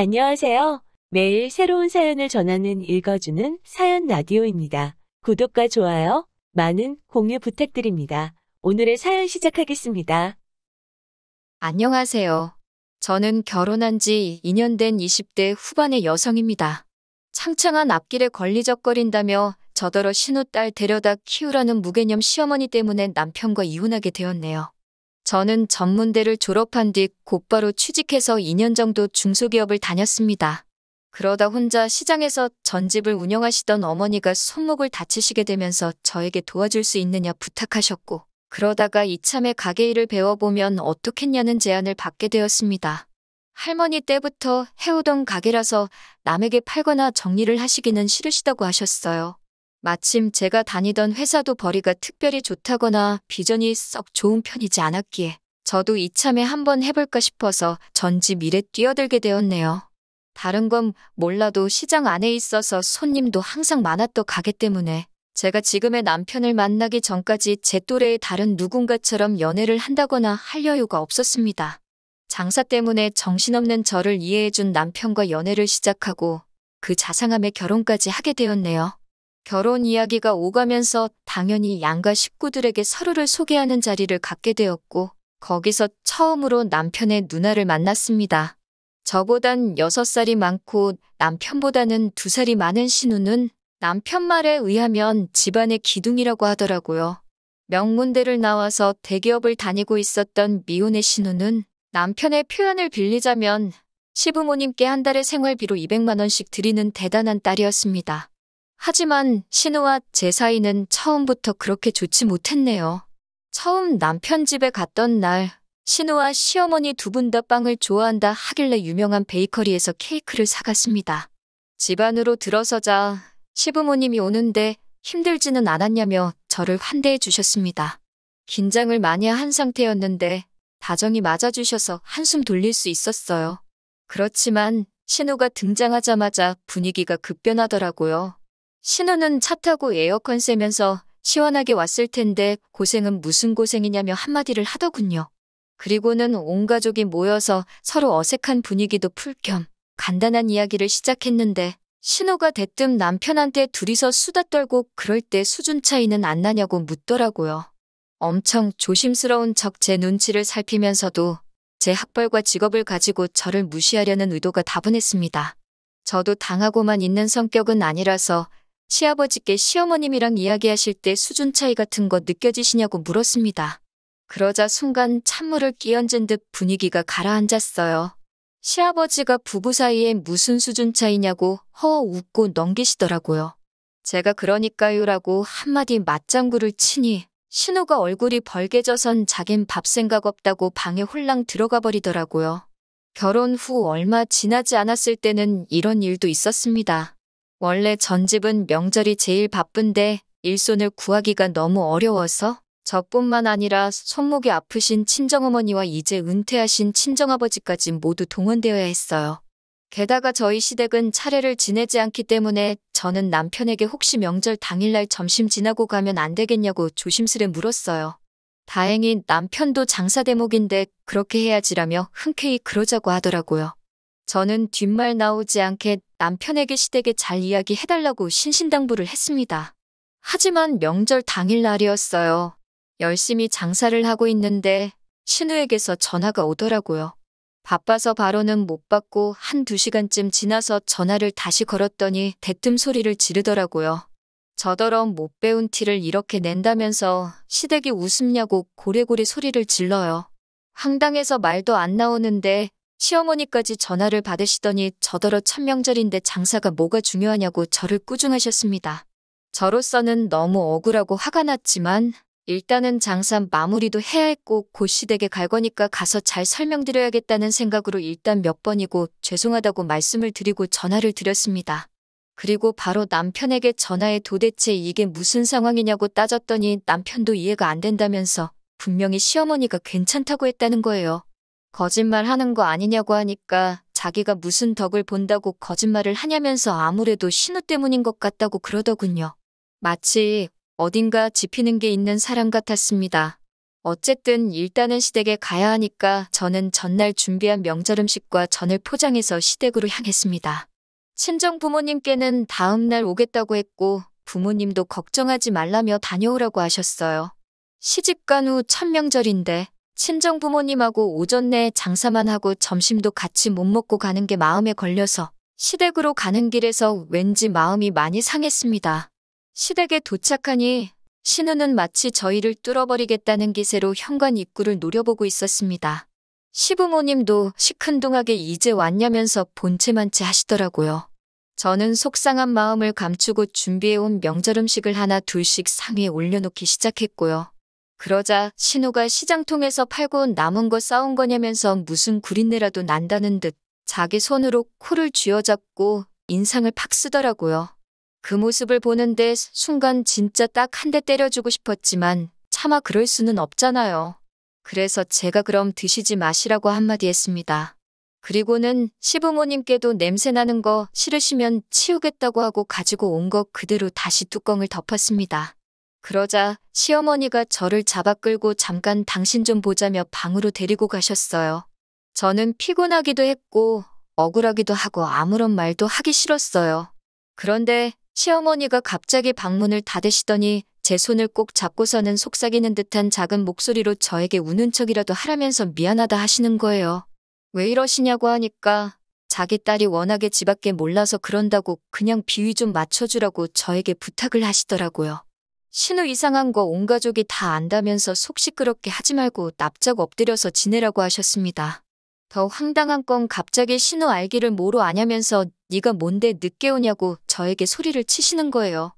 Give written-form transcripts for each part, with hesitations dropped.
안녕하세요. 매일 새로운 사연을 전하는 읽어주는 사연 라디오입니다. 구독과 좋아요, 많은 공유 부탁드립니다. 오늘의 사연 시작하겠습니다. 안녕하세요. 저는 결혼한 지 2년 된 20대 후반의 여성입니다. 창창한 앞길에 걸리적거린다며 저더러 신우딸 데려다 키우라는 무개념 시어머니 때문에 남편과 이혼하게 되었네요. 저는 전문대를 졸업한 뒤 곧바로 취직해서 2년 정도 중소기업을 다녔습니다. 그러다 혼자 시장에서 전집을 운영하시던 어머니가 손목을 다치시게 되면서 저에게 도와줄 수 있느냐 부탁하셨고, 그러다가 이참에 가게 일을 배워보면 어떻겠냐는 제안을 받게 되었습니다. 할머니 때부터 해오던 가게라서 남에게 팔거나 정리를 하시기는 싫으시다고 하셨어요. 마침 제가 다니던 회사도 벌이가 특별히 좋다거나 비전이 썩 좋은 편이지 않았기에 저도 이참에 한번 해볼까 싶어서 전집 일에 뛰어들게 되었네요. 다른 건 몰라도 시장 안에 있어서 손님도 항상 많았던 가게 때문에 제가 지금의 남편을 만나기 전까지 제 또래의 다른 누군가처럼 연애를 한다거나 할 여유가 없었습니다. 장사 때문에 정신없는 저를 이해해준 남편과 연애를 시작하고 그 자상함에 결혼까지 하게 되었네요. 결혼 이야기가 오가면서 당연히 양가 식구들에게 서로를 소개하는 자리를 갖게 되었고, 거기서 처음으로 남편의 누나를 만났습니다. 저보단 6살이 많고 남편보다는 2살이 많은 신우는 남편 말에 의하면 집안의 기둥이라고 하더라고요. 명문대를 나와서 대기업을 다니고 있었던 미혼의 신우는 남편의 표현을 빌리자면 시부모님께 한 달에 생활비로 200만 원씩 드리는 대단한 딸이었습니다. 하지만 신우와 제 사이는 처음부터 그렇게 좋지 못했네요. 처음 남편 집에 갔던 날, 신우와 시어머니 두 분 다 빵을 좋아한다 하길래 유명한 베이커리에서 케이크를 사갔습니다. 집 안으로 들어서자 시부모님이 오는데 힘들지는 않았냐며 저를 환대해 주셨습니다. 긴장을 많이 한 상태였는데 다정히 맞아주셔서 한숨 돌릴 수 있었어요. 그렇지만 신우가 등장하자마자 분위기가 급변하더라고요. 신우는 차 타고 에어컨 쐬면서 시원하게 왔을 텐데 고생은 무슨 고생이냐며 한마디를 하더군요. 그리고는 온 가족이 모여서 서로 어색한 분위기도 풀 겸 간단한 이야기를 시작했는데 신우가 대뜸 남편한테 둘이서 수다 떨고 그럴 때 수준 차이는 안 나냐고 묻더라고요. 엄청 조심스러운 척 제 눈치를 살피면서도 제 학벌과 직업을 가지고 저를 무시하려는 의도가 다분했습니다. 저도 당하고만 있는 성격은 아니라서 시아버지께 시어머님이랑 이야기하실 때 수준 차이 같은 거 느껴지시냐고 물었습니다. 그러자 순간 찬물을 끼얹은 듯 분위기가 가라앉았어요. 시아버지가 부부 사이에 무슨 수준 차이냐고 허 웃고 넘기시더라고요. 제가 그러니까요라고 한마디 맞장구를 치니 신우가 얼굴이 벌개져선 자긴 밥 생각 없다고 방에 홀랑 들어가 버리더라고요. 결혼 후 얼마 지나지 않았을 때는 이런 일도 있었습니다. 원래 전집은 명절이 제일 바쁜데 일손을 구하기가 너무 어려워서 저뿐만 아니라 손목이 아프신 친정어머니와 이제 은퇴하신 친정아버지까지 모두 동원되어야 했어요. 게다가 저희 시댁은 차례를 지내지 않기 때문에 저는 남편에게 혹시 명절 당일날 점심 지나고 가면 안 되겠냐고 조심스레 물었어요. 다행히 남편도 장사 대목인데 그렇게 해야지라며 흔쾌히 그러자고 하더라고요. 저는 뒷말 나오지 않게 남편에게 시댁에 잘 이야기해달라고 신신당부를 했습니다. 하지만 명절 당일날이었어요. 열심히 장사를 하고 있는데 신우에게서 전화가 오더라고요. 바빠서 바로는 못 받고 1~2시간쯤 지나서 전화를 다시 걸었더니 대뜸 소리를 지르더라고요. 저더러 못 배운 티를 이렇게 낸다면서 시댁이 웃음냐고 고래고래 소리를 질러요. 황당해서 말도 안 나오는데 시어머니까지 전화를 받으시더니 저더러 천명절인데 장사가 뭐가 중요하냐고 저를 꾸중하셨습니다. 저로서는 너무 억울하고 화가 났지만 일단은 장사 마무리도 해야 했고 곧 시댁에 갈 거니까 가서 잘 설명드려야겠다는 생각으로 일단 몇 번이고 죄송하다고 말씀을 드리고 전화를 드렸습니다. 그리고 바로 남편에게 전화해 도대체 이게 무슨 상황이냐고 따졌더니 남편도 이해가 안 된다면서 분명히 시어머니가 괜찮다고 했다는 거예요. 거짓말 하는 거 아니냐고 하니까 자기가 무슨 덕을 본다고 거짓말을 하냐면서 아무래도 신우 때문인 것 같다고 그러더군요. 마치 어딘가 짚히는 게 있는 사람 같았습니다. 어쨌든 일단은 시댁에 가야 하니까 저는 전날 준비한 명절 음식과 전을 포장해서 시댁으로 향했습니다. 친정 부모님께는 다음날 오겠다고 했고 부모님도 걱정하지 말라며 다녀오라고 하셨어요. 시집간 후 첫 명절인데 친정 부모님하고 오전 내에 장사만 하고 점심도 같이 못 먹고 가는 게 마음에 걸려서 시댁으로 가는 길에서 왠지 마음이 많이 상했습니다. 시댁에 도착하니 신우는 마치 저희를 뚫어버리겠다는 기세로 현관 입구를 노려보고 있었습니다. 시부모님도 시큰둥하게 이제 왔냐면서 본체만체 하시더라고요. 저는 속상한 마음을 감추고 준비해온 명절 음식을 하나 둘씩 상위에 올려놓기 시작했고요. 그러자 신우가 시장통에서 팔고 온 남은 거 싸온 거냐면서 무슨 구린내라도 난다는 듯 자기 손으로 코를 쥐어잡고 인상을 팍 쓰더라고요. 그 모습을 보는데 순간 진짜 딱 한 대 때려주고 싶었지만 차마 그럴 수는 없잖아요. 그래서 제가 그럼 드시지 마시라고 한마디 했습니다. 그리고는 시부모님께도 냄새나는 거 싫으시면 치우겠다고 하고 가지고 온 거 그대로 다시 뚜껑을 덮었습니다. 그러자 시어머니가 저를 잡아 끌고 잠깐 당신 좀 보자며 방으로 데리고 가셨어요. 저는 피곤하기도 했고 억울하기도 하고 아무런 말도 하기 싫었어요. 그런데 시어머니가 갑자기 방문을 닫으시더니 제 손을 꼭 잡고서는 속삭이는 듯한 작은 목소리로 저에게 우는 척이라도 하라면서 미안하다 하시는 거예요. 왜 이러시냐고 하니까 자기 딸이 워낙에 집 밖에 몰라서 그런다고 그냥 비위 좀 맞춰주라고 저에게 부탁을 하시더라고요. 신우 이상한 거 온 가족이 다 안다면서 속 시끄럽게 하지 말고 납작 엎드려서 지내라고 하셨습니다. 더 황당한 건 갑자기 신우 알기를 뭐로 아냐면서 네가 뭔데 늦게 오냐고 저에게 소리를 치시는 거예요.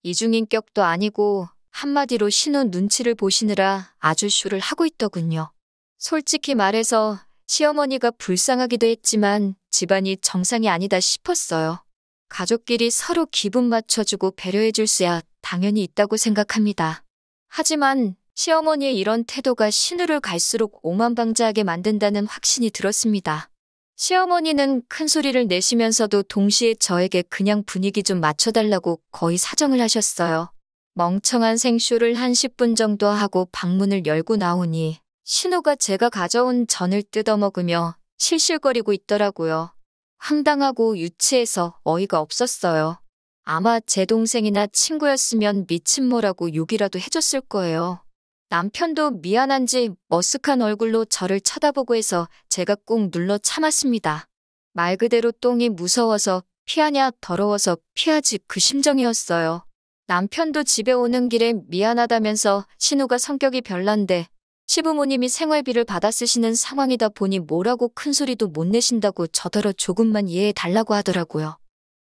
이중인격도 아니고 한마디로 신우 눈치를 보시느라 아주 쇼를 하고 있더군요. 솔직히 말해서 시어머니가 불쌍하기도 했지만 집안이 정상이 아니다 싶었어요. 가족끼리 서로 기분 맞춰주고 배려해줄 수야 당연히 있다고 생각합니다. 하지만 시어머니의 이런 태도가 신우를 갈수록 오만방자하게 만든다는 확신이 들었습니다. 시어머니는 큰 소리를 내시면서도 동시에 저에게 그냥 분위기 좀 맞춰달라고 거의 사정을 하셨어요. 멍청한 생쇼를 한 10분 정도 하고 방문을 열고 나오니 신우가 제가 가져온 전을 뜯어먹으며 실실거리고 있더라고요. 황당하고 유치해서 어이가 없었어요. 아마 제 동생이나 친구였으면 미친모라고 욕이라도 해줬을 거예요. 남편도 미안한지 머쓱한 얼굴로 저를 쳐다보고 해서 제가 꾹 눌러 참았습니다. 말 그대로 똥이 무서워서 피하냐 더러워서 피하지 그 심정이었어요. 남편도 집에 오는 길에 미안하다면서 신우가 성격이 별난데 시부모님이 생활비를 받아 쓰시는 상황이다 보니 뭐라고 큰 소리도 못 내신다고 저더러 조금만 이해해 달라고 하더라고요.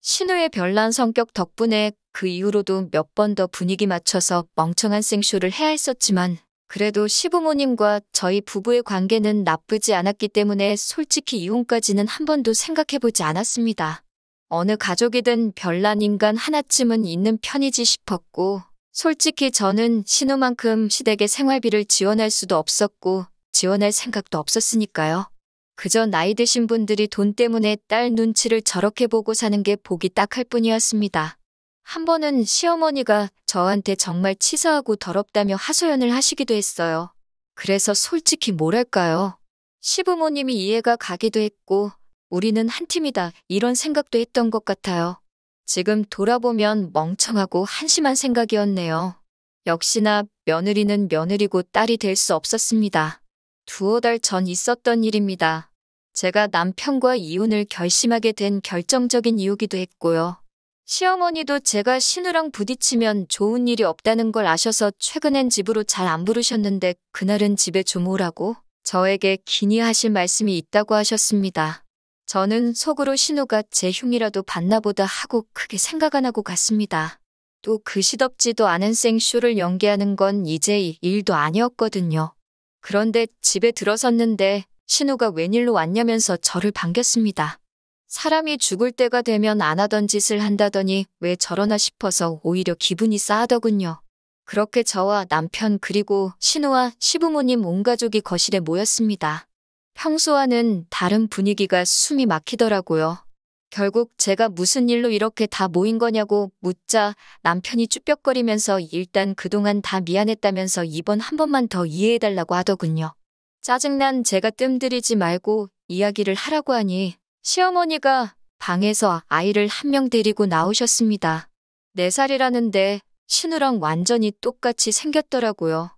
신우의 별난 성격 덕분에 그 이후로도 몇 번 더 분위기 맞춰서 멍청한 생쇼를 해야 했었지만 그래도 시부모님과 저희 부부의 관계는 나쁘지 않았기 때문에 솔직히 이혼까지는 한 번도 생각해보지 않았습니다. 어느 가족이든 별난 인간 하나쯤은 있는 편이지 싶었고 솔직히 저는 신우만큼 시댁에 생활비를 지원할 수도 없었고 지원할 생각도 없었으니까요. 그저 나이 드신 분들이 돈 때문에 딸 눈치를 저렇게 보고 사는 게 보기 딱할 뿐이었습니다. 한 번은 시어머니가 저한테 정말 치사하고 더럽다며 하소연을 하시기도 했어요. 그래서 솔직히 뭐랄까요. 시부모님이 이해가 가기도 했고 우리는 한 팀이다 이런 생각도 했던 것 같아요. 지금 돌아보면 멍청하고 한심한 생각이었네요. 역시나 며느리는 며느리고 딸이 될 수 없었습니다. 두어 달 전 있었던 일입니다. 제가 남편과 이혼을 결심하게 된 결정적인 이유기도 했고요. 시어머니도 제가 신우랑 부딪히면 좋은 일이 없다는 걸 아셔서 최근엔 집으로 잘 안 부르셨는데 그날은 집에 좀 오라고 저에게 긴히 하실 말씀이 있다고 하셨습니다. 저는 속으로 신우가 제 흉이라도 봤나 보다 하고 크게 생각 안 하고 갔습니다. 또 그 시덥지도 않은 생쇼를 연기하는 건 이제 일도 아니었거든요. 그런데 집에 들어섰는데 신우가 웬일로 왔냐면서 저를 반겼습니다. 사람이 죽을 때가 되면 안 하던 짓을 한다더니 왜 저러나 싶어서 오히려 기분이 싸하더군요. 그렇게 저와 남편 그리고 신우와 시부모님 온 가족이 거실에 모였습니다. 평소와는 다른 분위기가 숨이 막히더라고요. 결국 제가 무슨 일로 이렇게 다 모인 거냐고 묻자 남편이 쭈뼛거리면서 일단 그동안 다 미안했다면서 이번 한 번만 더 이해해달라고 하더군요. 짜증난 제가 뜸들이지 말고 이야기를 하라고 하니 시어머니가 방에서 아이를 한 명 데리고 나오셨습니다. 4살이라는데 신우랑 완전히 똑같이 생겼더라고요.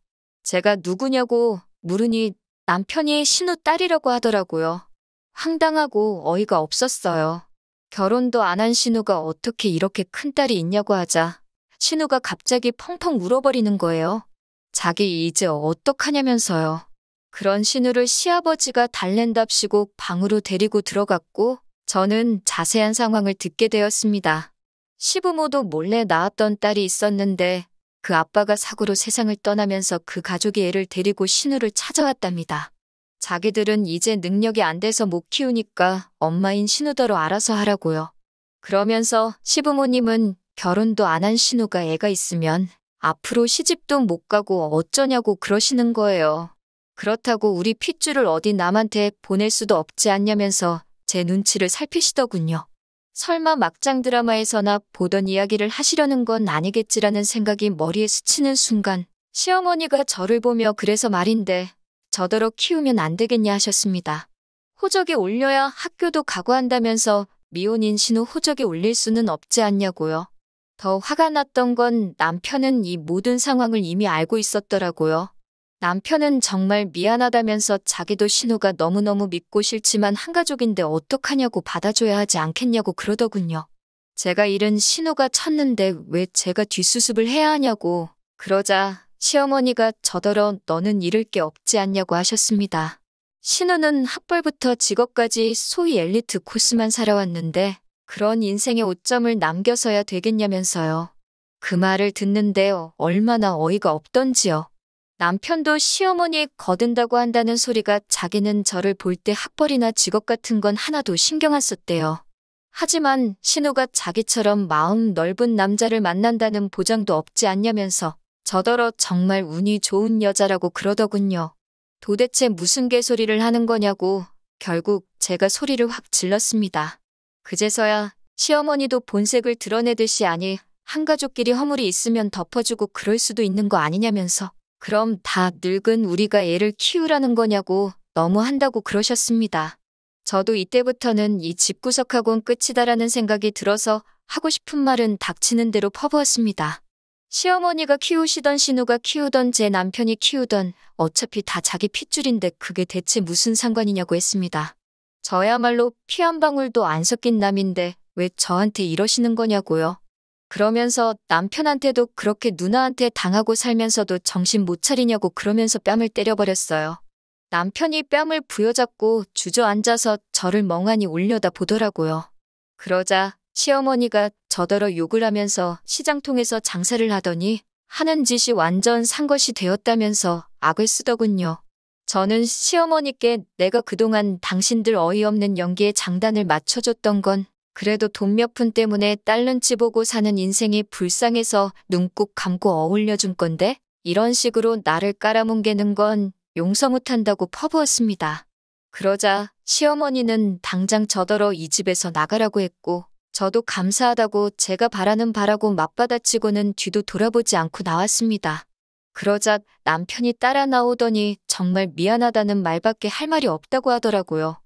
제가 누구냐고 물으니 남편이 신우 딸이라고 하더라고요. 황당하고 어이가 없었어요. 결혼도 안 한 신우가 어떻게 이렇게 큰 딸이 있냐고 하자 신우가 갑자기 펑펑 울어버리는 거예요. 자기 이제 어떡하냐면서요. 그런 신우를 시아버지가 달랜답시고 방으로 데리고 들어갔고 저는 자세한 상황을 듣게 되었습니다. 시부모도 몰래 낳았던 딸이 있었는데 그 아빠가 사고로 세상을 떠나면서 그 가족이 애를 데리고 신우를 찾아왔답니다. 자기들은 이제 능력이 안 돼서 못 키우니까 엄마인 신우더러 알아서 하라고요. 그러면서 시부모님은 결혼도 안 한 신우가 애가 있으면 앞으로 시집도 못 가고 어쩌냐고 그러시는 거예요. 그렇다고 우리 핏줄을 어디 남한테 보낼 수도 없지 않냐면서 제 눈치를 살피시더군요. 설마 막장 드라마에서나 보던 이야기를 하시려는 건 아니겠지라는 생각이 머리에 스치는 순간 시어머니가 저를 보며 그래서 말인데 저더러 키우면 안 되겠냐 하셨습니다. 호적에 올려야 학교도 가고 한다면서 미혼인 신우 호적에 올릴 수는 없지 않냐고요. 더 화가 났던 건 남편은 이 모든 상황을 이미 알고 있었더라고요. 남편은 정말 미안하다면서 자기도 신우가 너무너무 믿고 싫지만 한 가족인데 어떡하냐고 받아줘야 하지 않겠냐고 그러더군요. 제가 잃은 신우가 쳤는데 왜 제가 뒷수습을 해야 하냐고 그러자 시어머니가 저더러 너는 잃을 게 없지 않냐고 하셨습니다. 신우는 학벌부터 직업까지 소위 엘리트 코스만 살아왔는데 그런 인생의 오점을 남겨서야 되겠냐면서요. 그 말을 듣는데 얼마나 어이가 없던지요. 남편도 시어머니 거든다고 한다는 소리가 자기는 저를 볼 때 학벌이나 직업 같은 건 하나도 신경 안 썼대요. 하지만 신우가 자기처럼 마음 넓은 남자를 만난다는 보장도 없지 않냐면서 저더러 정말 운이 좋은 여자라고 그러더군요. 도대체 무슨 개소리를 하는 거냐고 결국 제가 소리를 확 질렀습니다. 그제서야 시어머니도 본색을 드러내듯이 아니 한 가족끼리 허물이 있으면 덮어주고 그럴 수도 있는 거 아니냐면서 그럼 다 늙은 우리가 애를 키우라는 거냐고 너무한다고 그러셨습니다. 저도 이때부터는 이 집구석하고는 끝이다라는 생각이 들어서 하고 싶은 말은 닥치는 대로 퍼부었습니다. 시어머니가 키우시던 신우가 키우던 제 남편이 키우던 어차피 다 자기 핏줄인데 그게 대체 무슨 상관이냐고 했습니다. 저야말로 피 한 방울도 안 섞인 남인데 왜 저한테 이러시는 거냐고요. 그러면서 남편한테도 그렇게 누나한테 당하고 살면서도 정신 못 차리냐고 그러면서 뺨을 때려버렸어요. 남편이 뺨을 부여잡고 주저앉아서 저를 멍하니 올려다 보더라고요. 그러자 시어머니가 저더러 욕을 하면서 시장통에서 장사를 하더니 하는 짓이 완전 산 것이 되었다면서 악을 쓰더군요. 저는 시어머니께 내가 그동안 당신들 어이없는 연기에 장단을 맞춰줬던 건 그래도 돈 몇 푼 때문에 딸 눈치 보고 사는 인생이 불쌍해서 눈 꼭 감고 어울려준 건데 이런 식으로 나를 깔아뭉개는 건 용서 못한다고 퍼부었습니다. 그러자 시어머니는 당장 저더러 이 집에서 나가라고 했고 저도 감사하다고 제가 바라는 바라고 맞받아치고는 뒤도 돌아보지 않고 나왔습니다. 그러자 남편이 따라 나오더니 정말 미안하다는 말밖에 할 말이 없다고 하더라고요.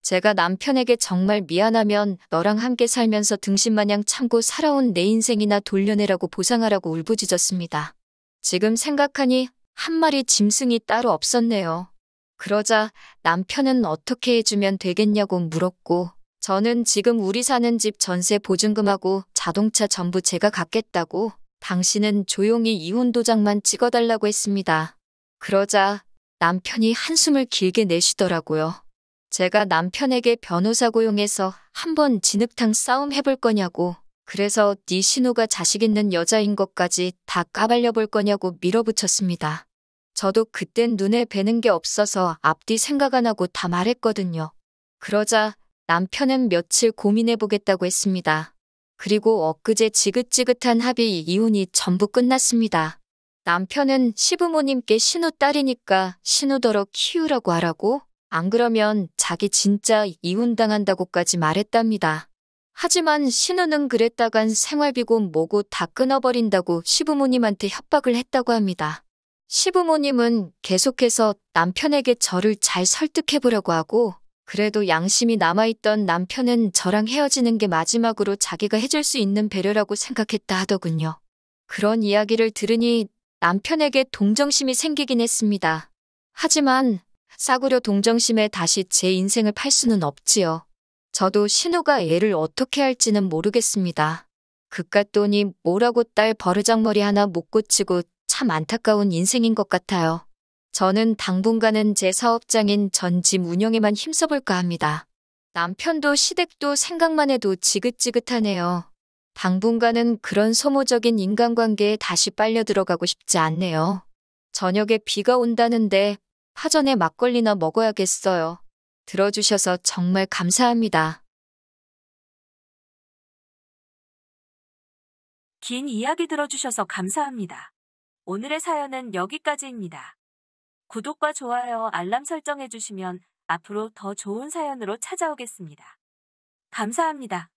제가 남편에게 정말 미안하면 너랑 함께 살면서 등신마냥 참고 살아온 내 인생이나 돌려내라고 보상하라고 울부짖었습니다. 지금 생각하니 한 마리 짐승이 따로 없었네요. 그러자 남편은 어떻게 해주면 되겠냐고 물었고 저는 지금 우리 사는 집 전세 보증금하고 자동차 전부 제가 갚겠다고 당신은 조용히 이혼 도장만 찍어달라고 했습니다. 그러자 남편이 한숨을 길게 내쉬더라고요. 제가 남편에게 변호사 고용해서 한번 진흙탕 싸움 해볼 거냐고 그래서 네 신우가 자식 있는 여자인 것까지 다 까발려 볼 거냐고 밀어붙였습니다. 저도 그땐 눈에 뵈는 게 없어서 앞뒤 생각 안 하고 다 말했거든요. 그러자 남편은 며칠 고민해보겠다고 했습니다. 그리고 엊그제 지긋지긋한 합의 이혼이 전부 끝났습니다. 남편은 시부모님께 신우 딸이니까 신우더러 키우라고 하라고 안 그러면 자기 진짜 이혼당한다고까지 말했답니다. 하지만 신우는 그랬다간 생활비고 뭐고 다 끊어버린다고 시부모님한테 협박을 했다고 합니다. 시부모님은 계속해서 남편에게 저를 잘 설득해보려고 하고, 그래도 양심이 남아있던 남편은 저랑 헤어지는 게 마지막으로 자기가 해줄 수 있는 배려라고 생각했다 하더군요. 그런 이야기를 들으니 남편에게 동정심이 생기긴 했습니다. 하지만 싸구려 동정심에 다시 제 인생을 팔 수는 없지요. 저도 신우가 애를 어떻게 할지는 모르겠습니다. 그깟 돈이 뭐라고 딸 버르장머리 하나 못 고치고 참 안타까운 인생인 것 같아요. 저는 당분간은 제 사업장인 전 집 운영에만 힘써볼까 합니다. 남편도 시댁도 생각만 해도 지긋지긋하네요. 당분간은 그런 소모적인 인간관계에 다시 빨려 들어가고 싶지 않네요. 저녁에 비가 온다는데 파전에 막걸리나 먹어야겠어요. 들어주셔서 정말 감사합니다. 긴 이야기 들어주셔서 감사합니다. 오늘의 사연은 여기까지입니다. 구독과 좋아요, 알람 설정해주시면 앞으로 더 좋은 사연으로 찾아오겠습니다. 감사합니다.